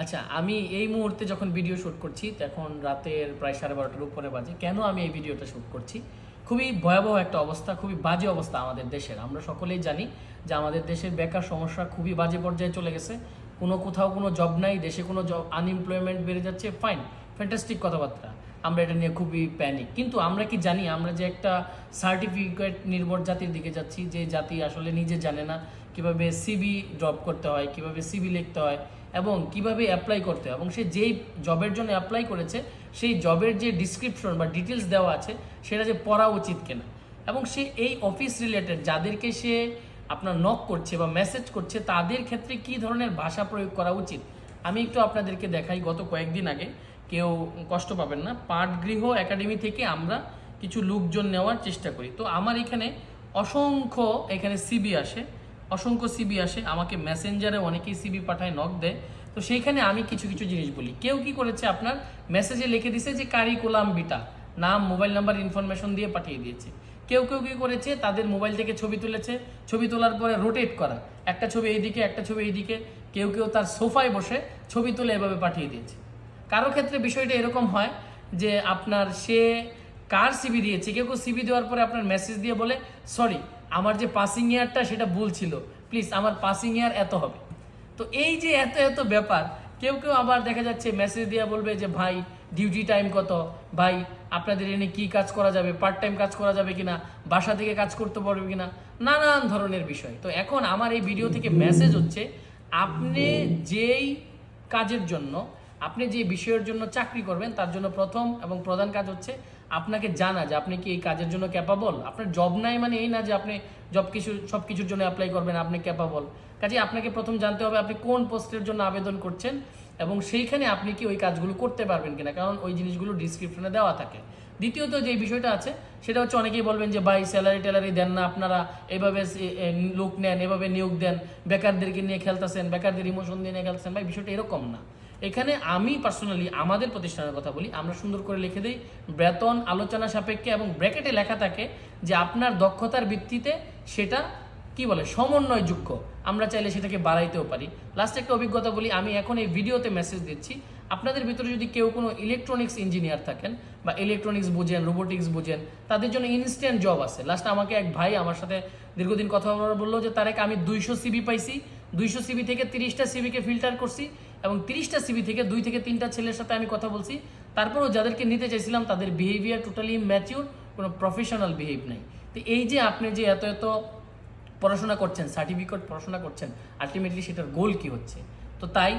আচ্ছা, আমি এই মুহূর্তে যখন ভিডিও শ্যুট করছি তখন রাতের প্রায় 12:30টার উপরে বাজে। কেন আমি এই ভিডিওটা শ্যুট করছি? খুবই ভয়াবহ একটা অবস্থা, খুবই বাজে অবস্থা আমাদের দেশের। আমরা সকলেই জানি যে আমাদের দেশের বেকার সমস্যা খুবই বাজে পর্যায়ে চলে গেছে। কোথাও কোনো জব নাই, দেশে কোনো জব, আনএমপ্লয়মেন্ট বেড়ে যাচ্ছে। ফাইন, ফ্যান্টাস্টিক কথাবার্তা। আমরা এটা নিয়ে খুবই প্যানিক। কিন্তু আমরা কি জানি আমরা যে একটা সার্টিফিকেট নির্ভর জাতির দিকে যাচ্ছি, যে জাতি আসলে নিজে জানে না কিভাবে সিভি ড্রপ করতে হয়, কিভাবে সিভি লিখতে হয় এবং কিভাবে অ্যাপ্লাই করতে হয়, এবং সে যেই জবের জন্য অ্যাপ্লাই করেছে সেই জবের যে ডিসক্রিপশন বা ডিটেলস দেওয়া আছে সেটা যে পড়া উচিত কিনা, এবং সে এই অফিস রিলেটেড যাদেরকে সে আপনার নক করছে বা মেসেজ করছে তাদের ক্ষেত্রে কী ধরনের ভাষা প্রয়োগ করা উচিত। আমি একটু আপনাদেরকে দেখাই। গত কয়েকদিন আগে, কেউ কষ্ট পাবেন না, পাঠগৃহ একাডেমি থেকে আমরা কিছু লোকজন নেওয়ার চেষ্টা করি। তো আমার এখানে অসংখ্য সিবি আসে, অসংখ্য সিবি আসে আমাকে মেসেঞ্জারে, অনেকেই সিবি পাঠায়, নক দেয়। তো সেইখানে আমি কিছু কিছু জিনিস বলি। কেউ কি করেছে, আপনার মেসেজে লিখে দিছে যে কারিকুলাম বিটা, নাম, মোবাইল নাম্বার, ইনফরমেশন দিয়ে পাঠিয়ে দিয়েছে। কেউ কেউ কি করেছে, তাদের মোবাইল থেকে ছবি তুলেছে, ছবি তোলার পরে রোটেট করা, একটা ছবি এইদিকে একটা ছবি এইদিকে। কেউ কেউ তার সোফায় বসে ছবি তুলে এভাবে পাঠিয়ে দিয়েছে। কারো ক্ষেত্রে বিষয়টা এরকম হয় যে আপনার সে কার সিবি দিয়েছে, কেউ কেউ সিবি দেওয়ার পরে আপনার মেসেজ দিয়ে বলে, সরি আমার যে পাসিং ইয়ারটা সেটা ভুল ছিল, প্লিজ আমার পাসিং ইয়ার এত হবে। তো এই যে এত এত ব্যাপার। কেউ কেউ আবার দেখা যাচ্ছে মেসেজ দিয়ে বলবে যে ভাই ডিউটি টাইম কত, ভাই আপনাদের এনে কি কাজ করা যাবে, পার্ট টাইম কাজ করা যাবে কিনা, বাসা থেকে কাজ করতে পারবে কিনা, নানান ধরনের বিষয়। তো এখন আমার এই ভিডিও থেকে মেসেজ হচ্ছে, আপনি যেই কাজের জন্য, আপনি যে বিষয়ের জন্য চাকরি করবেন তার জন্য প্রথম এবং প্রধান কাজ হচ্ছে আপনাকে জানা যে আপনি কি এই কাজের জন্য ক্যাপাবল। আপনার জব নাই মানে এই না যে আপনি সব কিছুর জন্য অ্যাপ্লাই করবেন, আপনি ক্যাপাবল। কাজে আপনাকে প্রথম জানতে হবে আপনি কোন পোস্টের জন্য আবেদন করছেন এবং সেইখানে আপনি কি ওই কাজগুলো করতে পারবেন কিনা, কারণ ওই জিনিসগুলো ডিসক্রিপশনে দেওয়া থাকে। দ্বিতীয়ত যে বিষয়টা আছে সেটা হচ্ছে, অনেকেই বলবেন যে ভাই স্যালারি ট্যালারি দেন না আপনারা, এভাবে লোক নেন, এভাবে নিয়োগ দেন, বেকারদেরকে নিয়ে খেলতেছেন, বেকারদের ইমোশন দিয়ে নিয়ে খেলতেছেন। ভাই বিষয়টা এরকম না। এখানে আমি পার্সোনালি আমাদের প্রতিষ্ঠানের কথা বলি, আমরা সুন্দর করে লিখে দিই বেতন আলোচনা সাপেক্ষে, এবং ব্র্যাকেটে লেখা থাকে যে আপনার দক্ষতার ভিত্তিতে সেটা কি বলে সমন্বয়যোগ্য, আমরা চাইলে সেটাকে বাড়াইতেও পারি। লাস্টে একটা অভিজ্ঞতা বলি, আমি এখন এই ভিডিওতে মেসেজ দিচ্ছি, আপনাদের ভিতরে যদি কেউ কোনো ইলেকট্রনিক্স ইঞ্জিনিয়ার থাকেন বা ইলেকট্রনিক্স বুঝেন, রোবোটিক্স বুঝেন, তাদের জন্য ইনস্ট্যান্ট জব আছে। লাস্ট আমাকে এক ভাই আমার সাথে দীর্ঘদিন কথা বলার বললো যে তারেক আমি 200 সিবি পাইছি, 200 সিবি থেকে 30টা সিবিকে ফিল্টার করছি এবং 30টা সিবি থেকে 2 থেকে 3টা ছেলের সাথে আমি কথা বলছি, তারপরেও যাদেরকে নিতে চাইছিলাম তাদের বিহেভিয়ার টোটালি ম্যাচিউর, কোনো প্রফেশনাল বিহেভ নাই। তো এই যে আপনি যে এত এত পড়াশোনা করছেন, সার্টিফিকেট পড়াশোনা করছেন, আলটিমেটলি সেটার গোল কি হচ্ছে? তো তাই